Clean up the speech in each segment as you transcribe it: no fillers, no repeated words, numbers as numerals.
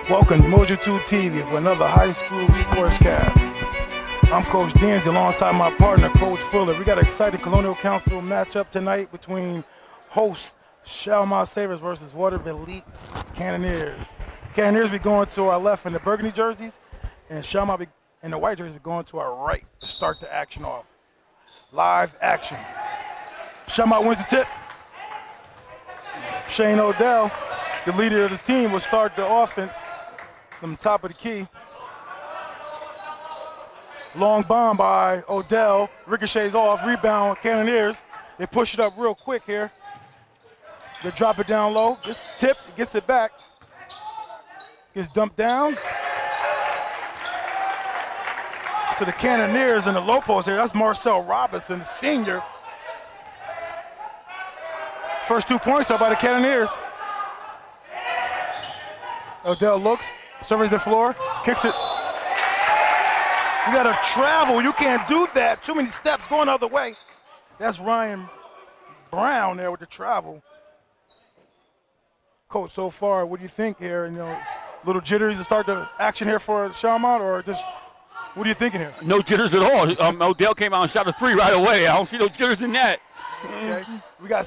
Welcome to Umoja 2 TV for another high school sportscast. I'm Coach Danzy alongside my partner, Coach Fuller. We got an exciting Colonial Council matchup tonight between host Schalmont Sabres versus Watervliet Cannoneers. Cannoneers be going to our left in the burgundy jerseys, and Schalmont in the white jerseys be going to our right to start the action off. Live action. Schalmont wins the tip. Shane Odell, the leader of the team, will start the offense from the top of the key. Long bomb by Odell, ricochets off, rebound, Cannoneers. They push it up real quick here. They drop it down low, gets tipped, gets it back. Gets dumped down to the Cannoneers in the low post here. That's Marcel Robinson, senior. First 2 points are by the Cannoneers. Odell looks, surveys the floor, kicks it. You gotta travel, you can't do that. Too many steps going the other way. That's Ryan Brown there with the travel. Coach, so far, what do you think here? You know, little jitters to start the action here for Schalmont, or just what are you thinking here? No jitters at all. Odell came out and shot a 3 right away. I don't see no jitters in that. Okay, we got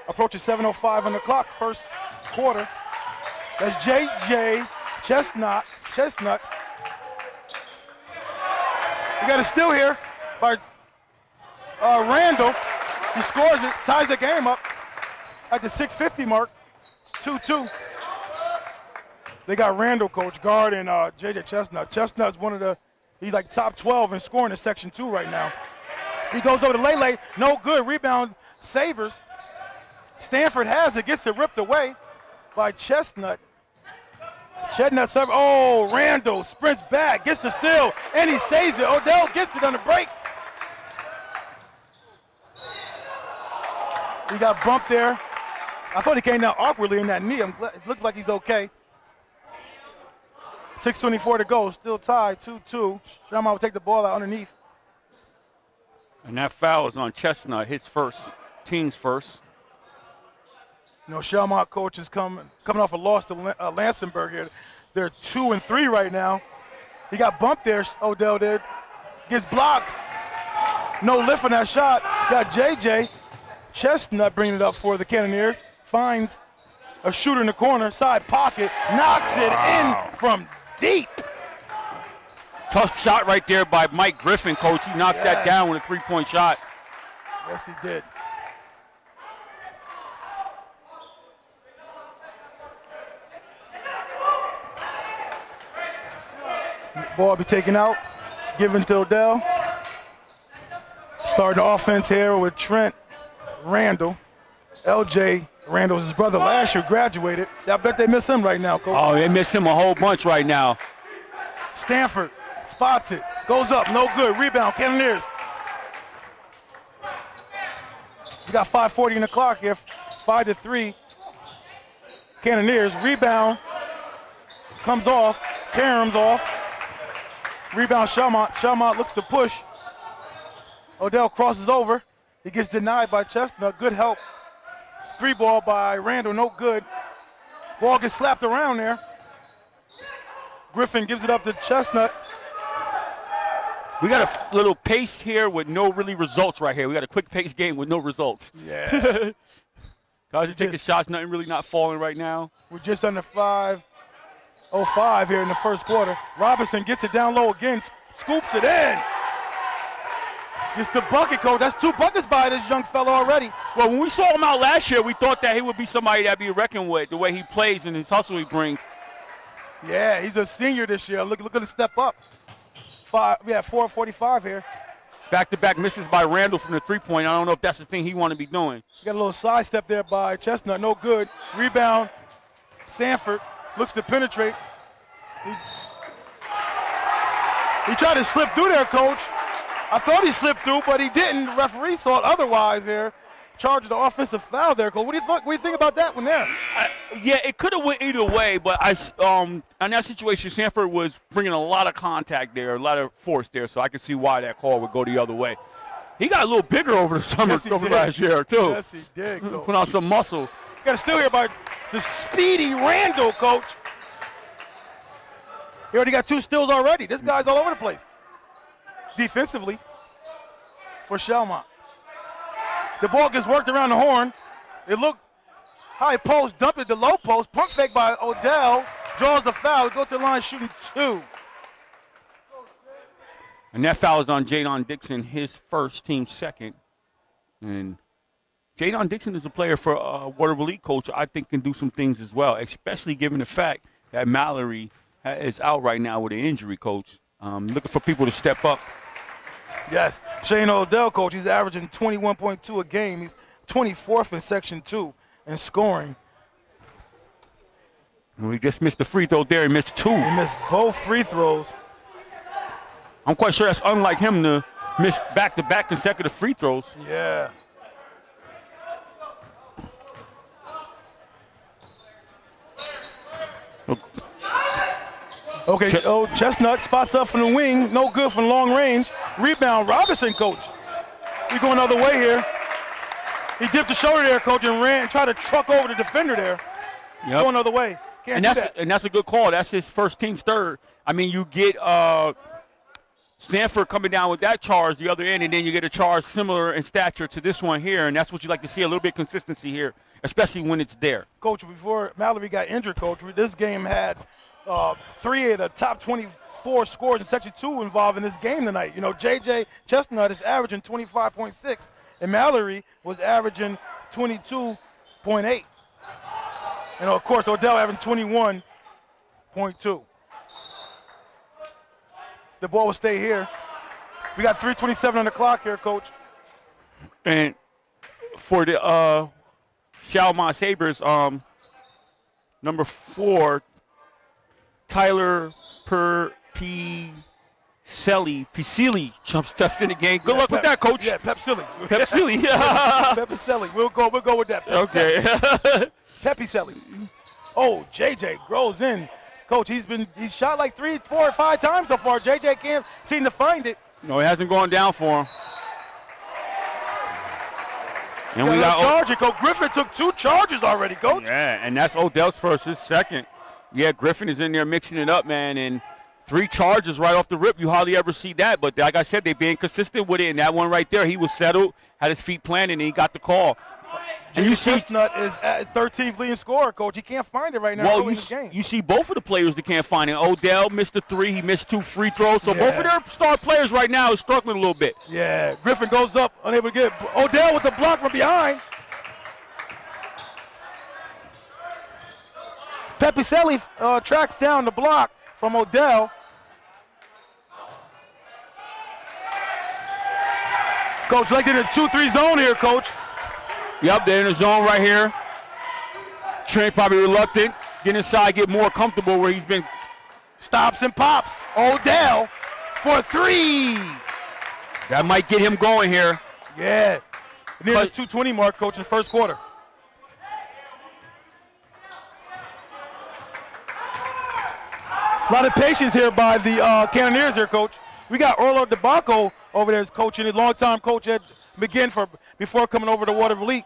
approaching 7:05 on the clock, first quarter. That's JJ Chestnut. We got a steal here by Randall. He scores it, ties the game up at the 6:50 mark, 2-2. They got Randall, coach, guard, and JJ Chestnut. Chestnut's he's like top 12 in scoring in Section 2 right now. He goes over to Lele, no good, rebound, Sabres. Stanford has it, gets it ripped away by Chestnut. Chestnut serve. Oh, Randall sprints back, gets the steal, and he saves it. Odell gets it on the break. He got bumped there. I thought he came down awkwardly in that knee. It looks like he's okay. 6:24 to go, still tied, 2-2. Schalmont will take the ball out underneath. And that foul is on Chestnut, his first, team's first. You know, Schalmont coach is coming off a loss to Lansingburg here. They're 2-3 right now. He got bumped there, Odell did. Gets blocked. No lift on that shot. Got JJ Chestnut bringing it up for the Cannoneers. Finds a shooter in the corner, side pocket, knocks it in from deep. Tough shot right there by Mike Griffin, coach. He knocked that down with a 3-point shot. Yes, he did. Ball be taken out, given to Odell. Starting the offense here with Trent Randall. LJ Randall's his brother last year, graduated. I bet they miss him right now, coach. Oh, they miss him a whole bunch right now. Stanford spots it, goes up, no good, rebound, Cannoneers. We got 5:40 in the clock here, 5-3. Cannoneers, rebound, comes off, Karam's off. Rebound Schalmont. Schalmont looks to push. Odell crosses over. He gets denied by Chestnut. Good help. 3 ball by Randall, no good. Ball gets slapped around there. Griffin gives it up to Chestnut. We got a little pace here with no really results right here. We got a quick pace game with no results. Yeah. Guys are taking shots, nothing really not falling right now. We're just under 5:05 here in the first quarter. Robinson gets it down low again, scoops it in. It's the bucket, coach. That's 2 buckets by this young fella already. Well, when we saw him out last year, we thought that he would be somebody that'd be reckoned with, the way he plays and his hustle he brings. Yeah, he's a senior this year. Look at the step up. 4:45 here. Back-to-back misses by Randall from the 3-point. I don't know if that's the thing he want to be doing. Got a little side step there by Chestnut, no good. Rebound, Sanford looks to penetrate. He tried to slip through there, coach. I thought he slipped through, but he didn't. The referee saw it otherwise there. Charged the offensive foul there, coach. What do you think about that one there? Yeah, it could have went either way, but in that situation, Sanford was bringing a lot of contact there, a lot of force there, so I can see why that call would go the other way. He got a little bigger over the summer, over last year, too. Yes, he did, coach. Put on some muscle. Got a steal here by the speedy Randall, coach. He already got 2 steals already. This guy's all over the place. Defensively for Schalmont. The ball gets worked around the horn. It looked high post, dumped it to low post. Pump fake by Odell. Draws the foul. Goes to the line shooting 2. And that foul is on Jadon Dixon, his first, team second. And Jadon Dixon is a player for Watervliet coach I think can do some things as well, especially given the fact that Mallory is out right now with an injury, coach. Looking for people to step up. Yes, Shane Odell, coach, he's averaging 21.2 a game. He's 24th in Section 2 in scoring. And we just missed the free throw there. He missed 2. He missed both free throws. I'm quite sure that's unlike him to miss back-to-back consecutive free throws. Yeah. Okay, Chestnut spots up from the wing. No good from long range. Rebound, Robinson, coach. We going the other way here. He dipped the shoulder there, coach, and ran and tried to truck over the defender there. Yep. Going the other way. Can't do that. And that's a good call. That's his first, team's third. I mean, you get Sanford coming down with that charge the other end, and then you get a charge similar in stature to this one here, and that's what you like to see, a little bit of consistency here, especially when it's there. Coach, before Mallory got injured, coach, this game had 3 of the top 24 scores in Section 2 involved in this game tonight. You know, J.J. Chestnut is averaging 25.6, and Mallory was averaging 22.8. And, of course, Odell averaging 21.2. The ball will stay here. We got 3:27 on the clock here, coach. And for the Schalmont Sabres, number 4, Tyler Picelli steps in the game. Good luck with that, coach. Yeah, Pepsilly. Pepsilly. Pepsilly. We'll go with that. Okay. Pepicelli. Oh, JJ grows in. Coach, he's shot like 3, 4, or 5 times so far. JJ can't seem to find it. No, it hasn't gone down for him. And we got charge it, Coach. Griffin took 2 charges already, coach. Yeah, and that's Odell's first, his second. Yeah, Griffin is in there mixing it up, man, and 3 charges right off the rip. You hardly ever see that, but like I said, they're being consistent with it, and that one right there, he was settled, had his feet planted, and he got the call. And you see Chestnut is at 13th leading scorer, coach. He can't find it right now. Well, you see both of the players that can't find it. Odell missed a 3. He missed 2 free throws. So both of their star players right now is struggling a little bit. Yeah, Griffin goes up, unable to get it. Odell with the block from behind. Pepicelli tracks down the block from Odell. Coach, like in a 2-3 zone here, coach. Yep, they're in the zone right here. Trent probably reluctant. Get inside, get more comfortable where he's been. Stops and pops. Odell for 3. That might get him going here. Yeah. Near the 2:20 mark, coach, in the first quarter. A lot of patience here by the Cannoneers here, coach. We got Orlo DeBacco over there as coaching, a longtime coach at McGinn before coming over to Watervliet.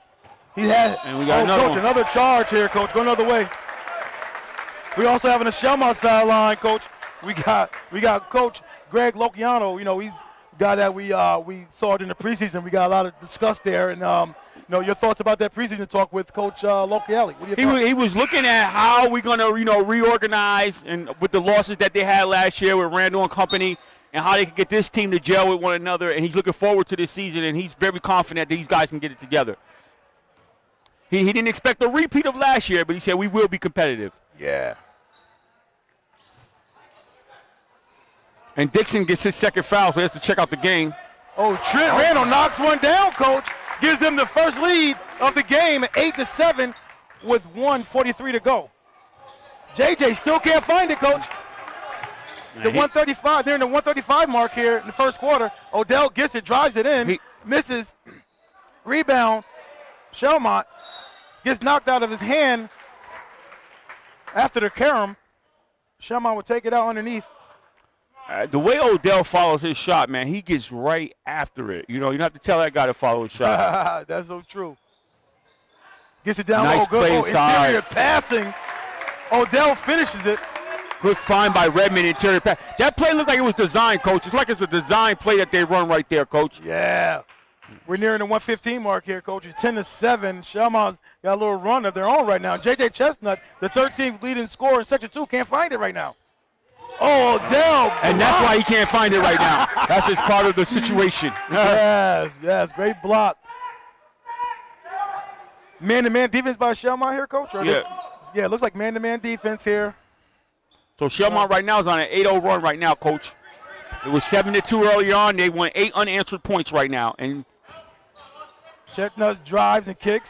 He had another charge here, coach. Go another way. We also have on the Schalmont sideline, coach. We got Coach Greg Lociano. You know, he's a guy that we saw in the preseason. We got a lot of discuss there, and you know, your thoughts about that preseason talk with Coach Lociali. He was looking at how we're gonna reorganize and with the losses that they had last year with Randall and company, and how they can get this team to gel with one another, and he's looking forward to this season, and he's very confident that these guys can get it together. He didn't expect a repeat of last year, but he said we will be competitive. Yeah. And Dixon gets his second foul, so he has to check out the game. Oh, Trent Randall knocks one down, coach. Gives them the first lead of the game at 8-7 with 1:43 to go. JJ still can't find it, coach. The 135, they're in the 135 mark here in the first quarter. Odell gets it, drives it in, misses. Rebound. Schalmont gets knocked out of his hand after the carom. Schalmont will take it out underneath. The way Odell follows his shot, man, he gets right after it. You know, you don't have to tell that guy to follow his shot. That's so true. Gets it down. Nice play inside. Interior passing. Odell finishes it. Good find by Redmond, interior pass. That play looked like it was designed, Coach. It's like it's a design play that they run right there, Coach. Yeah. We're nearing the 115 mark here, Coach. It's 10-7. Schalmont's got a little run of their own right now. J.J. Chestnut, the 13th leading scorer in Section 2, can't find it right now. Oh, Odell. And that's why he can't find it right now. That's just part of the situation. Yes, great block. Man-to-man defense by Schalmont here, Coach? Yeah, it looks like man-to-man defense here. So Schalmont right now is on an 8-0 run right now, Coach. It was 7-2 earlier on. They won 8 unanswered points right now. And Chestnut drives and kicks.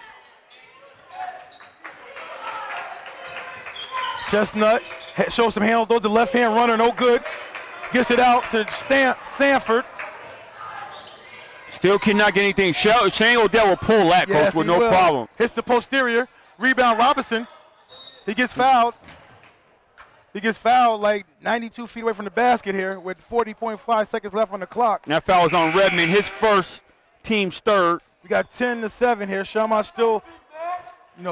Chestnut shows some handles, throws the left-hand runner, no good. Gets it out to Sanford. Still cannot get anything. Shane Odell will pull that, Coach, with no problem. Hits the posterior. Rebound Robinson. He gets fouled. He gets fouled like 92 feet away from the basket here with 40.5 seconds left on the clock. And that foul is on Redmond, his first, team's third. We got 10-7 here. Schalmont still,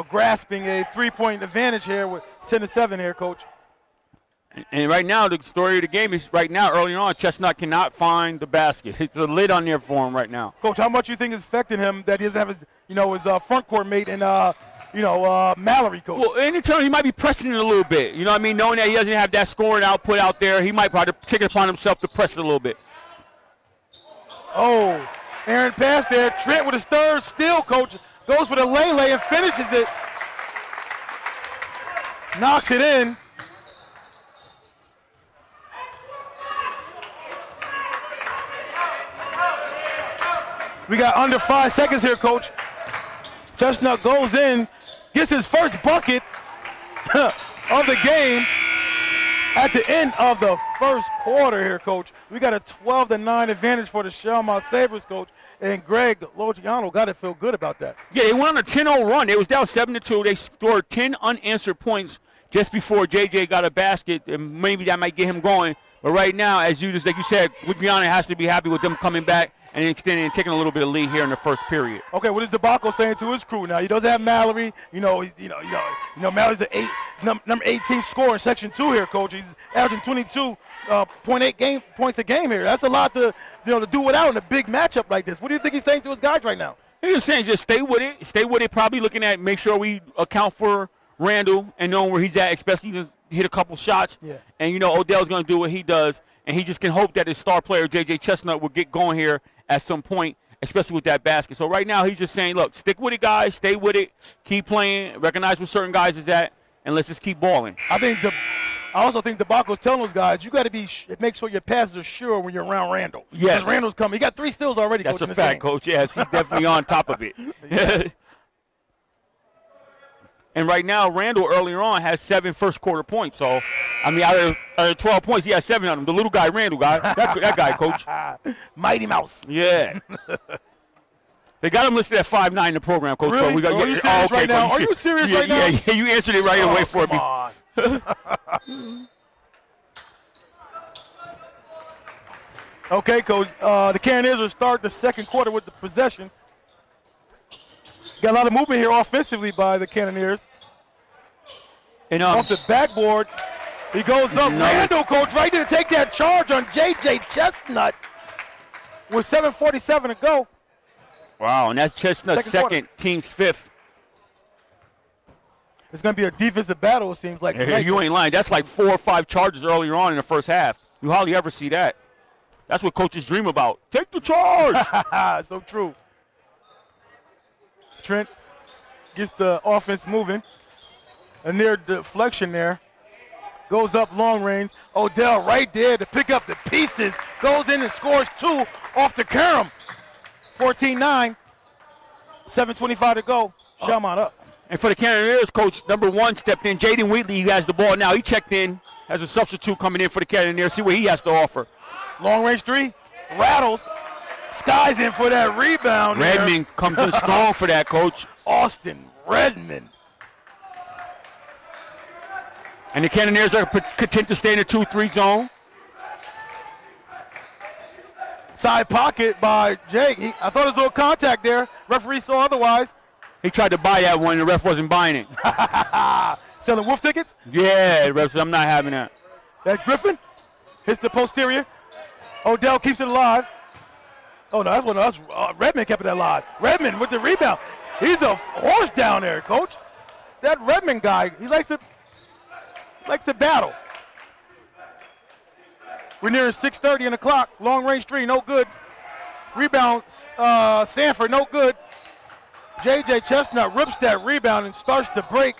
grasping a three-point advantage here with 10-7 here, Coach. And right now, the story of the game is right now, early on, Chestnut cannot find the basket. It's a lid on there for him right now. Coach, how much do you think is affecting him that he doesn't have his front court mate and Mallory, Coach? Well, in turn, he might be pressing it a little bit. You know what I mean? Knowing that he doesn't have that scoring output out there, he might probably take it upon himself to press it a little bit. Oh, Aaron pass there. Trent with his third steal, Coach. Goes for the lay and finishes it. Knocks it in. We got under 5 seconds here, Coach. Chestnut goes in, gets his first bucket of the game at the end of the first quarter here, Coach. We got a 12-9 advantage for the Schalmont Sabres, Coach. And Greg Logiano got to feel good about that. Yeah, they went on a 10-0 run. They was down 7-2. They scored 10 unanswered points just before JJ got a basket, and maybe that might get him going. But right now, like you said, Logiano has to be happy with them coming back and extending and taking a little bit of lead here in the first period. Okay, what is DeBacco saying to his crew now? He doesn't have Mallory. Mallory's the number 18 scorer in Section 2 here, Coach. He's averaging 22.8 points a game here. That's a lot to do without in a big matchup like this. What do you think he's saying to his guys right now? He's saying just stay with it. Stay with it. Probably looking at make sure we account for Randall and knowing where he's at, especially to hit a couple shots. Yeah. And Odell's going to do what he does, and he just can hope that his star player J.J. Chestnut will get going here at some point, especially with that basket. So right now he's just saying, look, stick with it, guys. Stay with it. Keep playing. Recognize where certain guys is at, and let's just keep balling. I also think DeBacco's telling those guys, you got to make sure your passes are sure when you're around Randall. Yes. Because Randall's coming. He got 3 steals already, That's Coach. That's a fact, Coach. Yes, he's definitely on top of it. Yeah. And right now, Randall earlier on has 7 first-quarter points. So, out of 12 points, he has 7 of them. The little guy, Randall, that guy, Coach. Mighty Mouse. Yeah. They got him listed at 5'9" in the program, Coach. Really? But we got, Are you serious right now? Are you serious right now? Yeah, you answered it right away for me. Okay, Coach. The Cannoneers will start the second quarter with the possession. Got a lot of movement here offensively by the Cannoneers. And off the backboard, he goes up. Randall, Coach, right there to take that charge on J.J. Chestnut with 7:47 to go. Wow, and that's Chestnut's second, team's 5th. It's going to be a defensive battle, it seems like. Hey, you ain't lying. That's like 4 or 5 charges earlier on in the first half. You hardly ever see that. That's what coaches dream about. Take the charge. So true. Trent gets the offense moving. A near deflection there. Goes up long range. Odell right there to pick up the pieces. Goes in and scores 2 off the carom. 14-9. 7:25 to go. Schalmont up. And for the Cannoneers, Coach, number 1 stepped in. Jaden Wheatley, he has the ball now. He checked in as a substitute coming in for the Cannoneers. See what he has to offer. Long range 3. Rattles. Sky's in for that rebound. Redmond comes in strong for that, Coach. Austin Redmond. And the Cannoneers are content to stay in the 2-3 zone. Side pocket by Jake. I thought there was a little contact there. Referee saw otherwise. He tried to buy that one. The ref wasn't buying it. Selling wolf tickets? Yeah, the ref said, I'm not having that. That Griffin hits the posterior. Odell keeps it alive. Oh, no, that's one of us. Redmond kept it alive. Redmond with the rebound. He's a horse down there, Coach. That Redmond guy, he likes to battle. We're nearing 6:30 on the clock. Long range three, no good. Rebound, Sanford, no good. J.J. Chestnut rips that rebound and starts to break.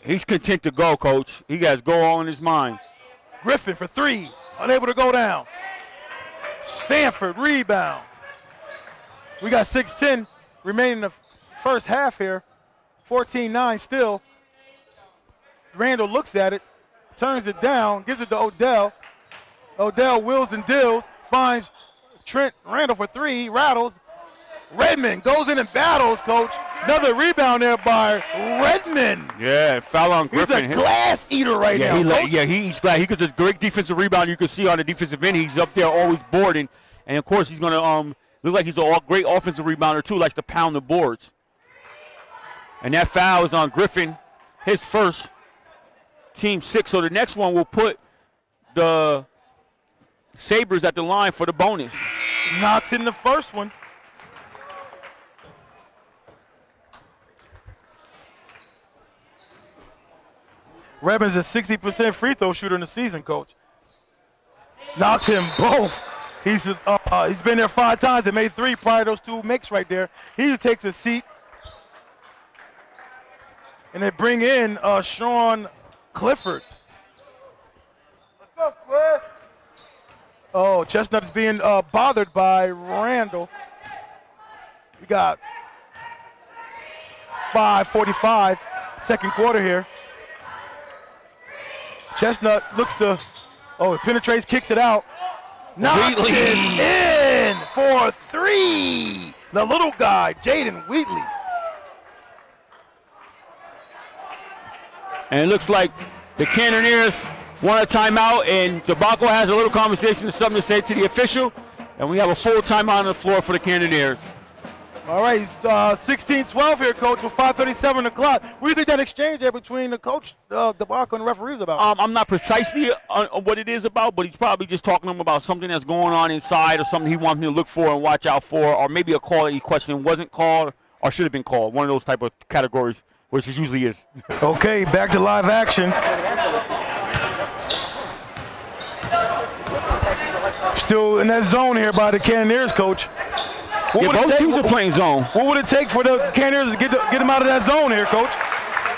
He's content to go, Coach. He has go all in his mind. Griffin for three, unable to go down. Sanford rebound. We got 6:10 remaining in the first half here. 14-9 still. Randall looks at it, turns it down, gives it to Odell. Odell wheels and deals, finds Trent Randall for three, he rattles. Redmond goes in and battles, Coach. Another rebound there by Redmond. Yeah, foul on Griffin. He's a glass eater right now, Coach. He's glad. He gets a great defensive rebound. You can see on the defensive end, he's up there always boarding. And, of course, he's going to look like he's a great offensive rebounder, too, likes to pound the boards. And that foul is on Griffin, his first, team 6. So the next one will put the Sabres at the line for the bonus. Knocks in the first one. Redmond's a 60% free throw shooter in the season, Coach. Knocks in both. He's been there 5 times and made 3 prior to those 2 makes right there. He takes a seat. And they bring in Sean Clifford. Let's go, Cliff. Oh, Chestnut is being bothered by Randall. We got 5:45, second quarter here. Chestnut looks to, penetrates, kicks it out. Knocks it in for 3. The little guy, Jaden Wheatley. And it looks like the Cannoneers want a timeout, and Tobacco has a little conversation and something to say to the official. And we have a full timeout on the floor for the Cannoneers. All right, 16-12 here, Coach, with 5:37 on the clock. What do you think that exchange there between the coach, Tobacco, and the referees about? I'm not precisely on what it is about, but he's probably just talking to him about something that's going on inside or something he wants me to look for and watch out for, or maybe a call that he questioned wasn't called or should have been called. One of those type of categories, which it usually is. Okay, back to live action. Still in that zone here by the Cannoneers, Coach. Both teams are playing zone. What would it take for the Cannoneers to get them out of that zone here, Coach?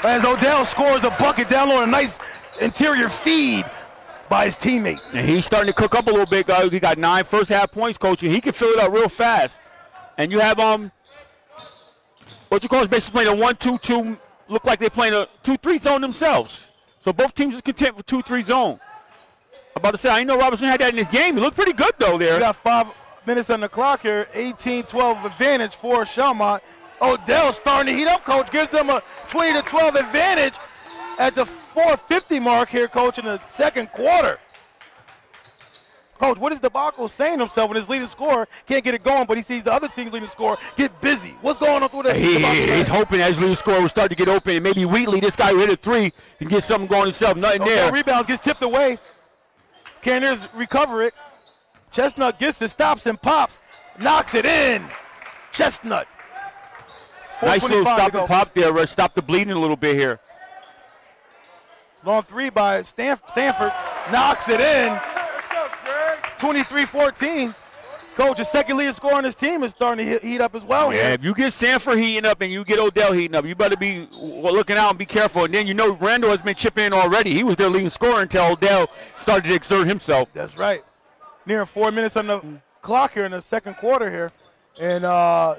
As Odell scores a bucket down low, a nice interior feed by his teammate. And he's starting to cook up a little bit. He got 9 first half points, Coach, and he can fill it up real fast. And you have what you call is basically playing a 1-2-2. Look like they're playing a 2-3 zone themselves. So both teams are content with 2-3 zone. I'm about to say, I didn't know Robertson had that in his game. He looked pretty good though there. We got 5 minutes on the clock here. 18-12 advantage for Schalmont. Odell starting to heat up, Coach. Gives them a 20-12 advantage at the 4:50 mark here, Coach, in the second quarter. Coach, what is Tobacco saying to himself when his leading scorer can't get it going, but he sees the other team's leading scorer get busy? What's going on through there? He's hoping that his leading scorer will start to get open, and maybe Wheatley, this guy who hit a 3, can get something going himself. Nothing there. Rebounds, gets tipped away. Cannoneers recover it. Chestnut gets it, stops and pops, knocks it in. Chestnut. Nice little stop and pop there. Stop the bleeding a little bit here. Long 3 by Sanford, knocks it in. 23-14. Coach, his second leading scorer on his team is starting to heat up as well. Yeah, if you get Sanford heating up and you get Odell heating up, you better be looking out and be careful. And then you know Randall has been chipping in already. He was their leading scorer until Odell started to exert himself. That's right. Near 4 minutes on the clock here in the second quarter here. And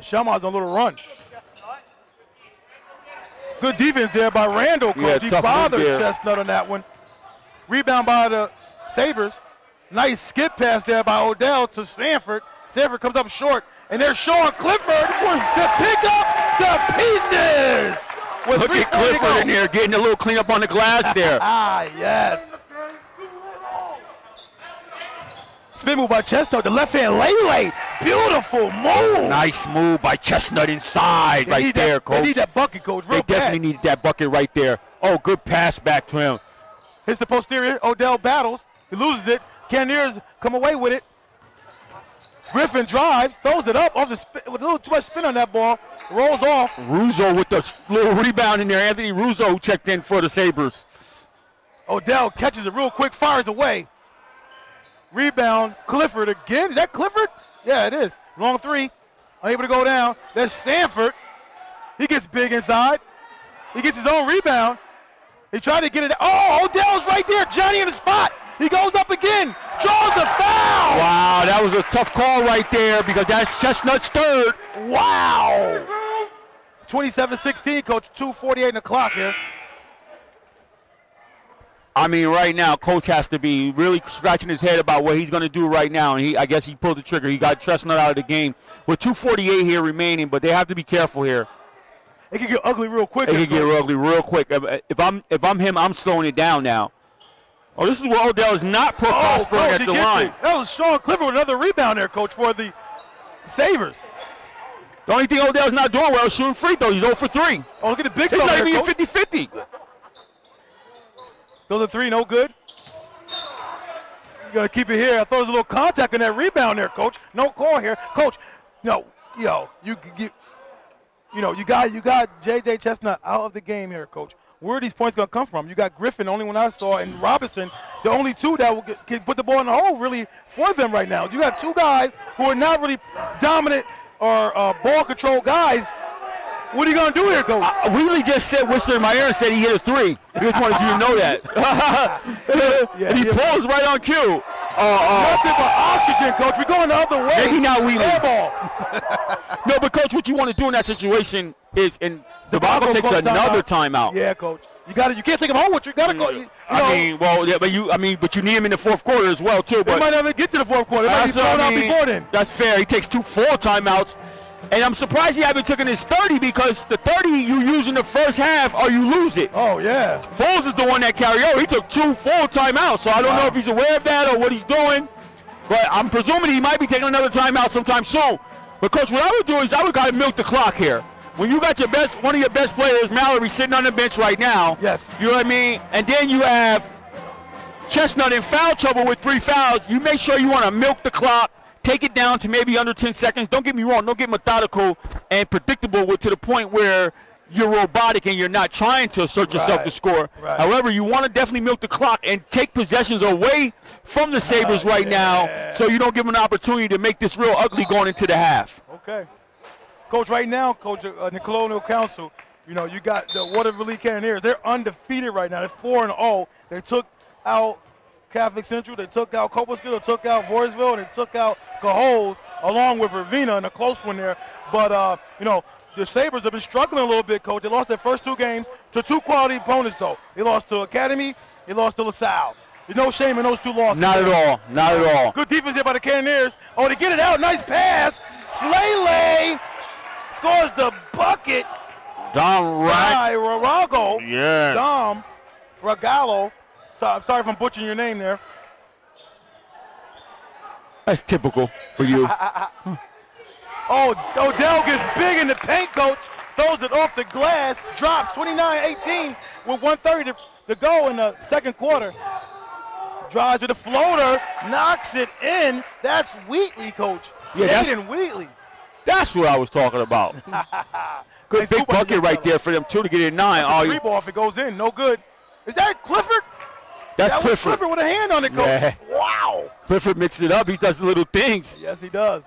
Schalmont's on a little run. Good defense there by Randall, Coach. He bothered Chestnut on that one. Rebound by the Sabres. Nice skip pass there by Odell to Sanford. Sanford comes up short, and there's Sean Clifford to pick up the pieces. Look at Clifford in there getting a little cleanup on the glass there. Yes. Spin move by Chestnut, the left hand lay. Beautiful move. Nice move by Chestnut inside right there, Coach. They need that bucket, Coach. They definitely need that bucket right there. Oh, good pass back to him. Hits the posterior. Odell battles. He loses it. Cannoneers come away with it. Griffin drives, throws it up off the with a little too much spin on that ball. Rolls off. Russo with the little rebound in there. Anthony Russo who checked in for the Sabres. Odell catches it real quick, fires away. Rebound. Clifford again. Is that Clifford? Yeah, it is. Long three. Unable to go down. There's Stanford. He gets big inside. He gets his own rebound. He tried to get it. Oh, Odell's right there. Johnny in the spot. He goes up again. Draws the foul. Wow, that was a tough call right there because that's Chestnut's third. Wow. 27-16, Coach. 2:48 in the clock here. I mean, right now, Coach has to be really scratching his head about what he's going to do right now. And I guess he pulled the trigger. He got Chestnut out of the game with 2:48 here remaining, but they have to be careful here. It could get ugly real quick. It could get ugly real quick. If I'm him, I'm slowing it down now. Oh, this is where Odell is not prospering at the line. That was Sean Clifford with another rebound there, Coach, for the Sabres. The only thing Odell's not doing well is shooting free throws. He's 0 for 3. Oh, look at the big He's fella not there, even Coach. 50-50. Still the three, no good. You got to keep it here. I thought there was a little contact in that rebound there, Coach. No call here. Coach, no, you got J.J. Chestnut out of the game here, Coach. Where are these points going to come from? You got Griffin, the only one I saw, and Robinson, the only two that can put the ball in the hole really for them right now. You got two guys who are not really dominant or ball control guys. What are you going to do here, Coach? Wheatley just said, whispered in my ear and said he hit a three. I just wanted you to know that. And he pulls right on cue. Nothing but oxygen, Coach. We're going the other way. Maybe not Wheatley. Ball. No, but, Coach, what you want to do in that situation is, and DeBarco takes another timeout. Yeah, Coach. You can't take him home with you. You got to go. But you need him in the fourth quarter as well, too. They might not even get to the fourth quarter. They might be thrown out before then. That's fair. He takes 2 full timeouts. And I'm surprised he haven't taken his 30 because the 30 you use in the first half or you lose it. Oh, yeah. Foles is the one that carried over. He took 2 full timeouts, so I don't know if he's aware of that or what he's doing. But I'm presuming he might be taking another timeout sometime soon. But, Coach, what I would do is I would got to milk the clock here. When you got one of your best players, Mallory, sitting on the bench right now. Yes. You know what I mean? And then you have Chestnut in foul trouble with 3 fouls. You make sure you want to milk the clock. Take it down to maybe under 10 seconds. Don't get me wrong. Don't get methodical and predictable to the point where you're robotic and you're not trying to assert yourself to score. Right. However, you want to definitely milk the clock and take possessions away from the Sabres right now so you don't give them an opportunity to make this real ugly going into the half. Okay. Coach, right now, Coach, in the Colonial Council, you got the Watervliet Cannoneers. They're undefeated right now. They're 4-0. They took out Catholic Central, they took out Copaskill, they took out Voorheesville, they took out Cahoes, along with Ravina in a close one there. But, the Sabres have been struggling a little bit, Coach. They lost their first 2 games to 2 quality opponents, though. They lost to Academy, they lost to LaSalle. There's no shame in those 2 losses. Not at all. Not at all. Good defense here by the Cannoneers. Oh, they get it out. Nice pass. Lele scores the bucket. Dom Ragallo. Yes. Dom Ragallo. Sorry if I'm butchering your name there. That's typical for you. Odell gets big in the paint, Coach. Throws it off the glass. Drops 29-18 with 1:30 to go in the second quarter. Drives to the floater. Knocks it in. That's Wheatley, Coach. Yeah, Jaden Wheatley. That's what I was talking about. Good Nice big bucket right there for them, too, to get it 9. Free ball if it goes in. No good. Is that Clifford? That's that Clifford. Was Clifford with a hand on it, Coach. Yeah. Wow. Clifford mixed it up. He does the little things. Yes, he does.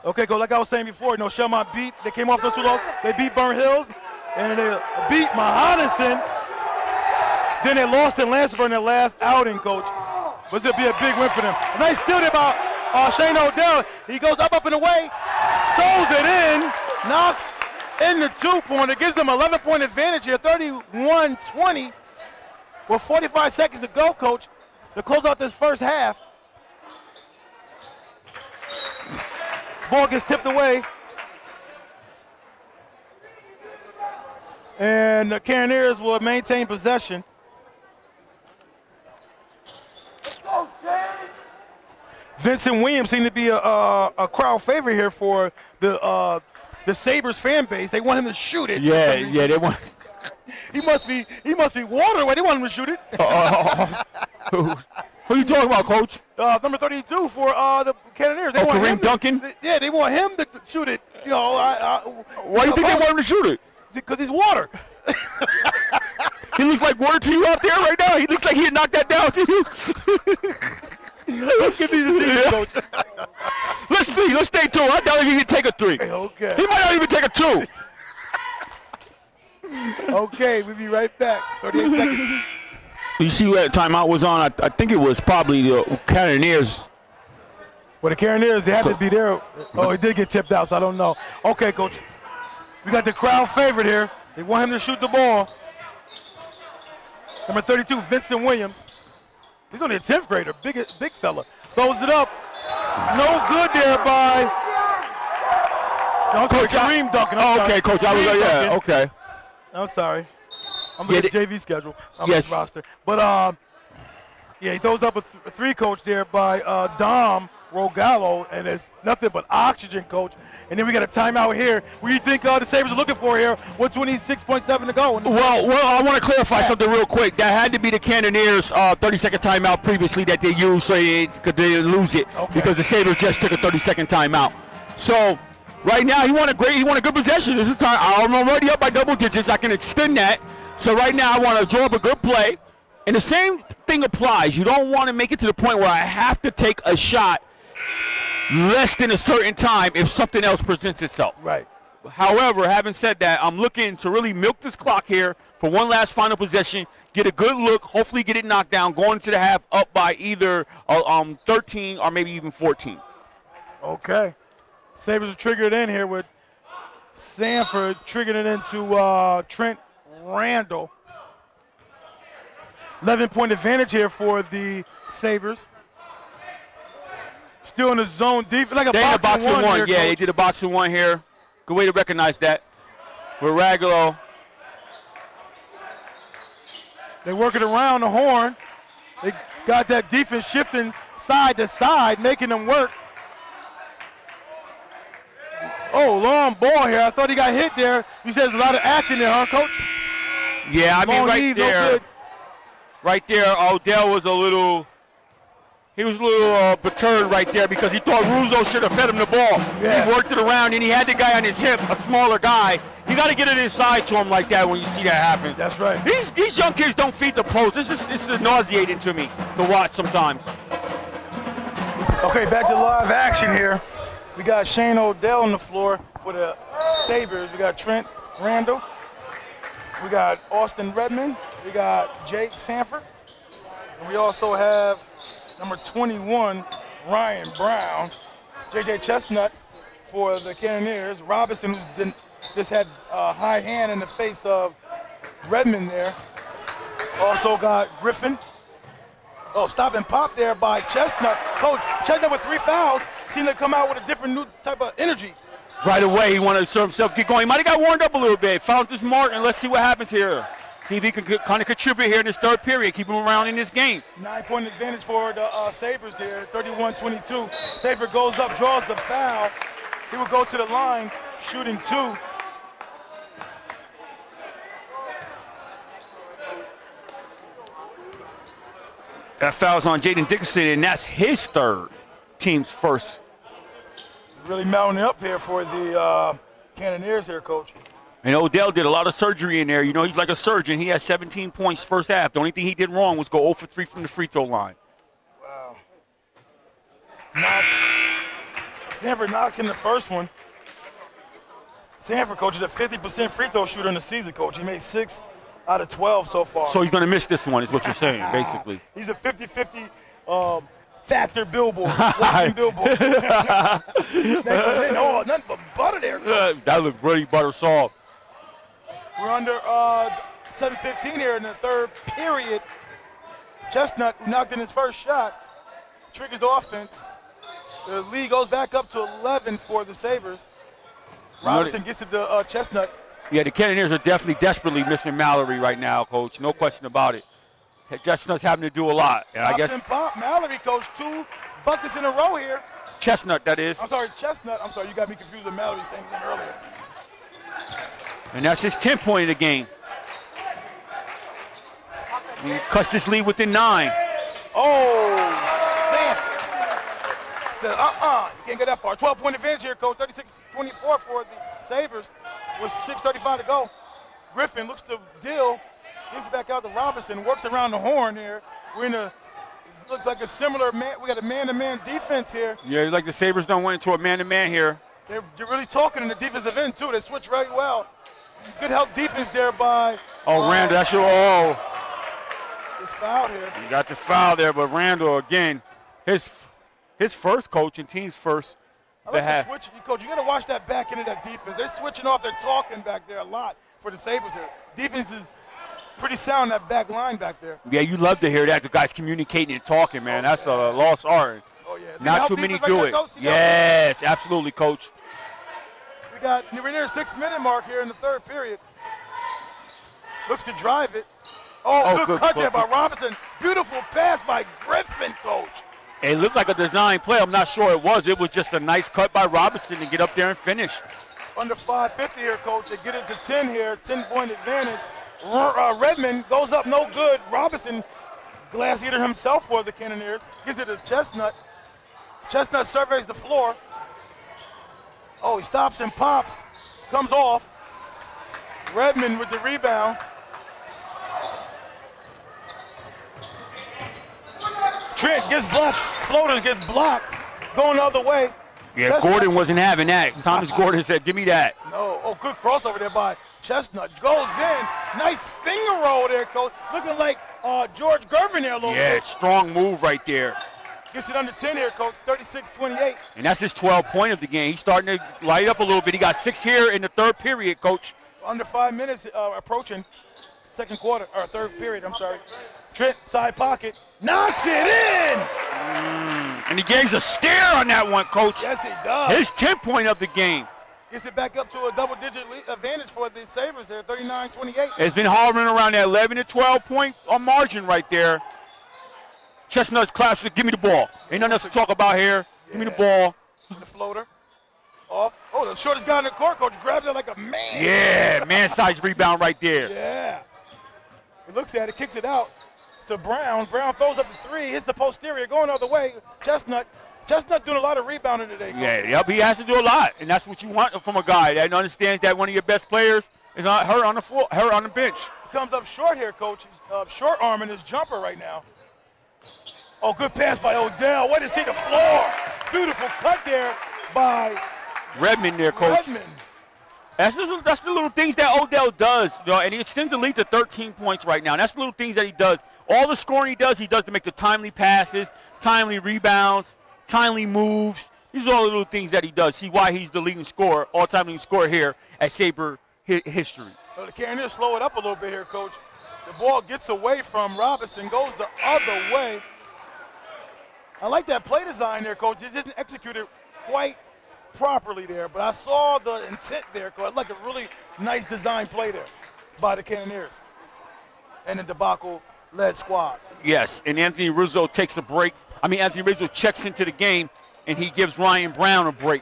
Okay, Coach, like I was saying before, Schalmont beat. They came off those 2 losses. They beat Burnt Hills, and they beat Mahonison. Then they lost in Lansford in their last outing, Coach. But this will be a big win for them. A nice steal there by Shane Odell. He goes up and away, throws it in, knocks in the 2-pointer, gives them 11-point advantage here, 31-20. With 45 seconds to go, Coach, to close out this first half. Ball gets tipped away. And the Cannoneers will maintain possession. Vincent Williams seemed to be a crowd favorite here for the Sabres fan base. They want him to shoot it. Yeah, they want. He must be water when they want him to shoot it. Who are you talking about, Coach? Number 32 for the Cannoneers. They want Kareem him Duncan? They want him to shoot it. You know, why do you think they want him to shoot it? Because he's water. He looks like water to you out there right now. He looks like he'd knock that down to you. Let's get these season, Coach. Let's see. Let's stay tuned. I doubt if he can take a 3. Okay. He might not even take a 2. Okay, we'll be right back. 38 seconds. You see what timeout was on? I think it was probably the Cannoneers. Well, the Cannoneers, they had to be there. Oh, he did get tipped out, so I don't know. Okay, Coach. We got the crowd favorite here. They want him to shoot the ball. Number 32, Vincent Williams. He's only a 10th grader, big fella. Throws it up. No good there by Coach Kareem Duncan. Okay, Coach. Okay. I'm sorry. I'm looking at the JV schedule. I'm yes. on the roster. But, yeah, he throws up a 3, Coach, there by Dom Rogallo, and it's nothing but oxygen, Coach. And then we got a timeout here. What do you think the Sabres are looking for here with 26.7 to go? Well, I want to clarify something real quick. That had to be the Cannoneers' 30-second timeout previously that they used so they didn't lose it because the Sabres just took a 30-second timeout. So right now he won a good possession. This is time. I'm already up by double digits. I can extend that. So right now I want to draw up a good play. And the same thing applies. You don't want to make it to the point where I have to take a shot less than a certain time if something else presents itself. Right. However, having said that, I'm looking to really milk this clock here for one last final possession, get a good look, hopefully get it knocked down, going into the half up by either 13 or maybe even 14. Okay. Sabres are triggered in here with Sanford triggering it into Trent Randall. 11-point advantage here for the Sabres. Still in the zone deep, like a boxing one. Here, yeah, they did a boxing one here. Good way to recognize that. With Ragalo. They work it around the horn. They got that defense shifting side to side, making them work. Oh, long ball here. I thought he got hit there. You said there's a lot of acting there, huh, Coach? Yeah, I mean, long right lead, there. No right there, Odell was a little perturbed right there because he thought Russo should have fed him the ball. Yeah. He worked it around, and he had the guy on his hip, a smaller guy. You got to get it inside to him like that when you see that happen. That's right. These young kids don't feed the post. It's nauseating to me to watch sometimes. Okay, back to live action here. We got Shane Odell on the floor for the Sabres. We got Trent Randall. We got Austin Redmond. We got Jake Sanford. And we also have number 21, Ryan Brown. J.J. Chestnut for the Cannoneers. Robinson, who's just had a high hand in the face of Redmond there. Also got Griffin. Oh, stop and pop there by Chestnut. Coach, Chestnut with 3 fouls. Seemed to come out with a different new type of energy. Right away, he wanted to serve himself, get going. He might have got warmed up a little bit. Found this mark, and let's see what happens here. See if he can kind of contribute here in this third period, keep him around in this game. 9-point advantage for the Sabres here, 31-22. Sanford goes up, draws the foul. He will go to the line, shooting 2. That foul's on Jaden Dickinson, and that's his third, team's first. Really mounting up here for the Cannoneers here, Coach. And Odell did a lot of surgery in there. You know, he's like a surgeon. He had 17 points first half. The only thing he did wrong was go 0 for 3 from the free throw line. Wow. Sanford knocks in the first one. Sanford, Coach, is a 50% free throw shooter in the season, Coach. He made 6 out of 12 so far. So he's going to miss this one is what you're saying, basically. He's a 50-50 factor billboard, watching billboard. Oh, nothing but butter there, Coach. That looked really butter soft. We're under 7:15 here in the third period. Chestnut, who knocked in his first shot, triggers the offense. The lead goes back up to 11 for the Sabres. Robinson gets it to Chestnut. Yeah, the Cannoneers are definitely desperately missing Mallory right now, Coach. No question about it. Chestnut's having to do a lot. And I guess pop. Mallory, Coach, 2 buckets in a row here. Chestnut, that is. I'm sorry, Chestnut. I'm sorry, you got me confused with Mallory saying that earlier. And that's his 10th point of the game. He cuts this lead within 9. Oh, Sanford says, you can't get that far. 12-point advantage here, Coach. 36-24 for the Sabres with 6:35 to go. Griffin looks to deal, gives it back out to Robinson, works around the horn here. We're in a, looks like a similar man. We got a man-to-man defense here. Yeah, like the Sabres don't went into a man-to-man here. They're really talking in the defensive end, too. They switch very well. Good help defense there by. Oh, Randall, that's your. This foul here. You got the foul there, but Randall, again, his first coach and team's first. I like the switch. Coach, you got to watch that back end of that defense. They're switching off. They're talking back there a lot for the Sabres here. Defense is pretty sound, that back line back there. Yeah, you love to hear that. The guys communicating and talking, man. That's a lost art. Oh, yeah. Not too many do it. Yes, absolutely, Coach. We're near 6-minute mark here in the third period. Looks to drive it. Oh, good cut there by Robinson. Beautiful pass by Griffin, Coach. It looked like a design play. I'm not sure it was. It was just a nice cut by Robinson to get up there and finish. Under 5:50 here, Coach. They get it to 10 here, 10-point advantage. Redmond goes up no good. Robinson, glass eater himself for the Cannoneers, gives it to Chestnut. Chestnut surveys the floor. Oh, he stops and pops, comes off. Redmond with the rebound. Trent gets blocked, floaters gets blocked, going the other way. Yeah, Chestnut. Gordon wasn't having that. Thomas Gordon said, give me that. No, good crossover there by Chestnut. Goes in, nice finger roll there, Coach. Looking like George Gervin there a little bit. Yeah, strong move right there. Gets it under 10 here, Coach, 36-28. And that's his 12th point of the game. He's starting to light up a little bit. He got 6 here in the third period, Coach. Under 5 minutes approaching second quarter, or third period, I'm sorry. Trent, side pocket, knocks it in! And he gives a stare on that one, Coach. Yes, he does. His 10th point of the game. Gets it back up to a double-digit advantage for the Sabres there, 39-28. It's been hovering around that 11 to 12 point margin right there. Chestnut's classic, give me the ball. Ain't nothing else to talk about here. Yeah. Give me the ball. The floater. Off. Oh, the shortest guy in the court, Coach, grabs it like a man. Yeah, man-sized rebound right there. Yeah. He looks at it, kicks it out to Brown. Brown throws up the 3, hits the posterior, going the other way. Chestnut doing a lot of rebounding today, Coach. Yeah, yep, he has to do a lot, and that's what you want from a guy that understands that one of your best players is not her on the floor, her on the bench. He comes up short here, Coach. He's short arming his jumper right now. Oh, good pass by Odell. Way to see the floor. Beautiful cut there by Redmond there, Coach. Redmond. That's the little things that Odell does, you know, and he extends the lead to 13 points right now. And that's the little things that he does. All the scoring he does to make the timely passes, timely rebounds, timely moves. These are all the little things that he does. See why he's the leading scorer, all-time leading scorer here at Sabre history. Well, the Cannoneers slow it up a little bit here, Coach. The ball gets away from Robinson, goes the other way. I like that play design there, Coach. It didn't execute it quite properly there, but I saw the intent there, Coach. I like a really nice design play there by the Cannoneers and the debacle-led squad. Yes, and Anthony Rizzo takes a break. Anthony Rizzo checks into the game, and he gives Ryan Brown a break.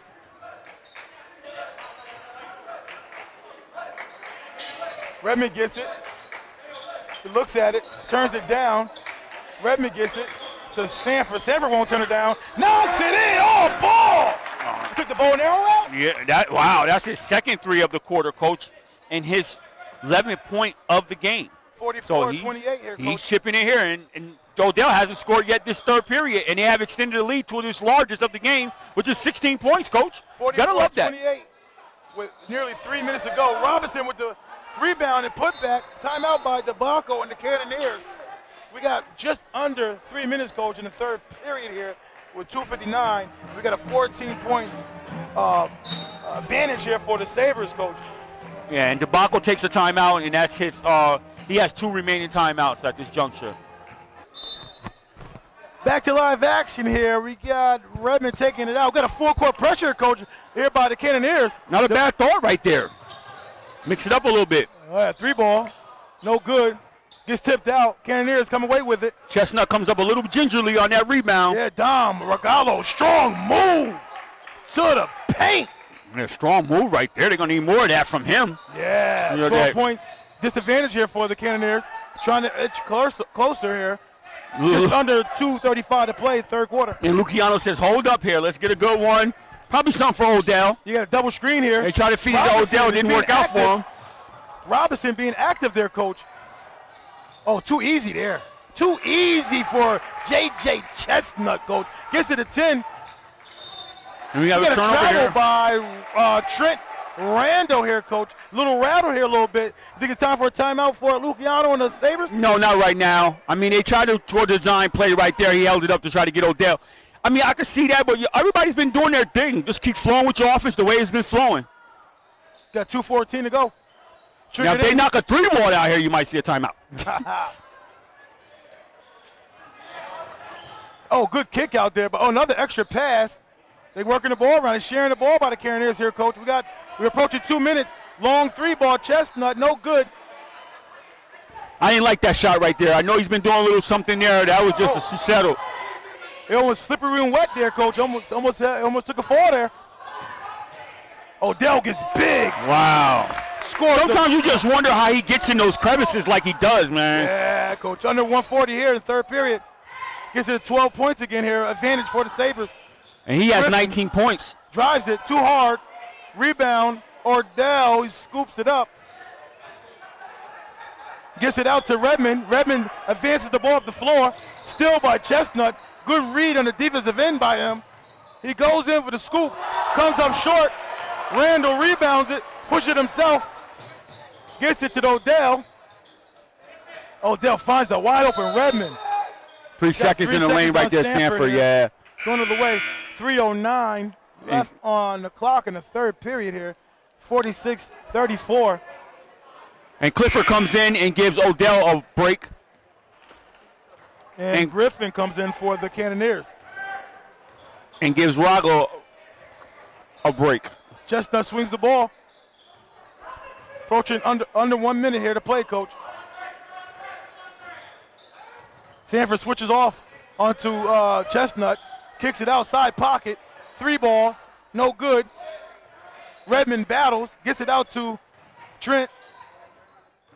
Redmond gets it. He looks at it, turns it down. Redmond gets it to Sanford. Sanford won't turn it down. Knocks it in. Oh, ball! He took the bow and arrow out? Yeah, that's his second 3 of the quarter, Coach, and his 11th point of the game. 44-28 here, Coach. He's chipping in here, and Odell hasn't scored yet this third period, and they have extended the lead to this largest of the game, which is 16 points, Coach. Gotta love that. 44-28 with nearly 3 minutes to go. Robinson with the rebound and putback. Timeout by Debacle and the Cannoneers. We got just under 3 minutes, Coach, in the third period here with 2:59. We got a 14-point advantage here for the Sabres, Coach. Yeah, and Debacle takes a timeout, and that's his. He has 2 remaining timeouts at this juncture. Back to live action here. We got Redmond taking it out. We got a full-court pressure, Coach, here by the Cannoneers. Not a bad thought right there. Mix it up a little bit. All right, 3 ball. No good. Gets tipped out. Cannoneers come away with it. Chestnut comes up a little gingerly on that rebound. Yeah, Dom Regalo, strong move to the paint. Yeah, strong move right there. They're going to need more of that from him. Yeah, 12-point disadvantage here for the Cannoneers. trying to edge closer here. Just under 2:35 to play, third quarter. And Luciano says, hold up here. Let's get a good one. Probably something for Odell. You got a double screen here. They tried to feed it to Odell. Didn't work out for him. Robinson being active there, coach. Oh, too easy there. Too easy for J.J. Chestnut, coach. Gets to the 10. And we got a turnover here by Trent Randall here, coach. Little rattle here a little bit. You think it's time for a timeout for Luciano and the Sabres? No, not right now. I mean, they tried to throw a design play right there. He held it up to try to get Odell. I mean, I can see that, but everybody's been doing their thing. Just keep flowing with your offense the way it's been flowing. Got 2:14 to go. Now, if they knock a 3-ball out here, you might see a timeout. Oh, good kick out there, but another extra pass. They working the ball around. They're sharing the ball by the Cannoneers here, coach. We're approaching 2 minutes. Long 3-ball, Chestnut, no good. I didn't like that shot right there. I know he's been doing a little something there. That was just a settle. It was slippery and wet there, coach. Almost took a fall there. Odell gets big. Wow. Sometimes you just wonder how he gets in those crevices like he does, man. Yeah, coach. Under 140 here in the third period. Gets it to 12 points again here. Advantage for the Sabres. And he has 19 points. Drives it too hard. Rebound. Odell, he scoops it up. Gets it out to Redmond. Redmond advances the ball up the floor. Still by Chestnut. Good read on the defensive end by him. He goes in for the scoop. Comes up short. Randall rebounds it. Pushes it himself. Gets it to Odell. Odell finds the wide open Redmond. 3 seconds in the lane right there, Sanford, yeah. Going to the way. 3:09 left on the clock in the third period here. 46-34. And Clifford comes in and gives Odell a break. And Griffin comes in for the Cannoneers. And gives Rago a break. Chestnut swings the ball. Approaching under 1 minute here to play, coach. Sanford switches off onto Chestnut. Kicks it outside pocket. 3-ball. No good. Redmond battles. Gets it out to Trent.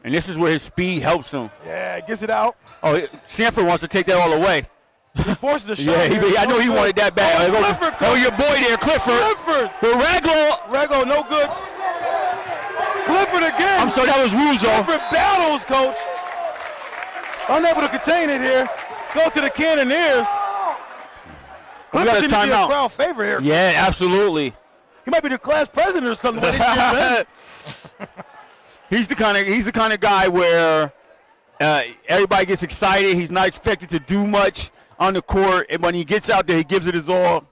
And this is where his speed helps him. Yeah, gets it out. Oh, Sanford wants to take that all the way. He forces a shot. Yeah, I know he wanted that bad. Oh, your boy there, Clifford. Clifford. Rago, no good. Clifford again. I'm sorry, that was Russo. Clifford battles, coach. Unable to contain it here. Go to the Cannoneers. We got a timeout. Crowd favorite here. Yeah, absolutely. He might be the class president or something. He's the kind of guy where everybody gets excited. He's not expected to do much on the court, and when he gets out there, he gives it his all.